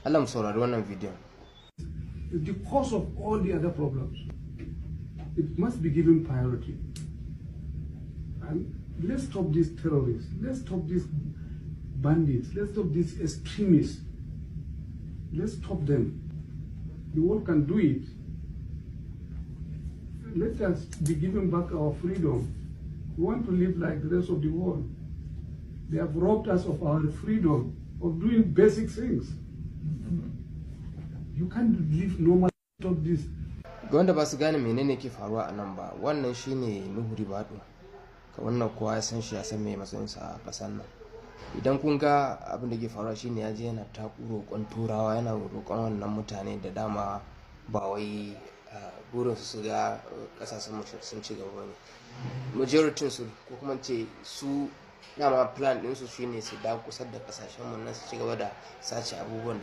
Allah mu saurari wannan bidiyon. The cause of all the other problems, it must be given priority. And let's stop these terrorists, let's stop these bandits, let's stop these extremists. Let's stop them. The world can do it. Let us be given back our freedom. We want to live like the rest of the world. They have robbed us of our freedom, of doing basic things. You can't live normal. Stop this. Ga wanda ba su gane menene ke faruwa a nan ba, wannan shine Nuhu Ribadu. Ka wannan kowa ya san shi, ya san me matsayinsa a ƙasar nan. Idan kun ga abin da ke faruwa shine ya je yana ta roƙon turawa, yana roƙon wannan mutane da dama ba wai burin su ga ƙasashen sun ci gaba ne. Majoritin su ko kuma ce su dama plan ɗinsu shine su da kusar da ƙasashen mu nan su ci gaba da sace abubuwan da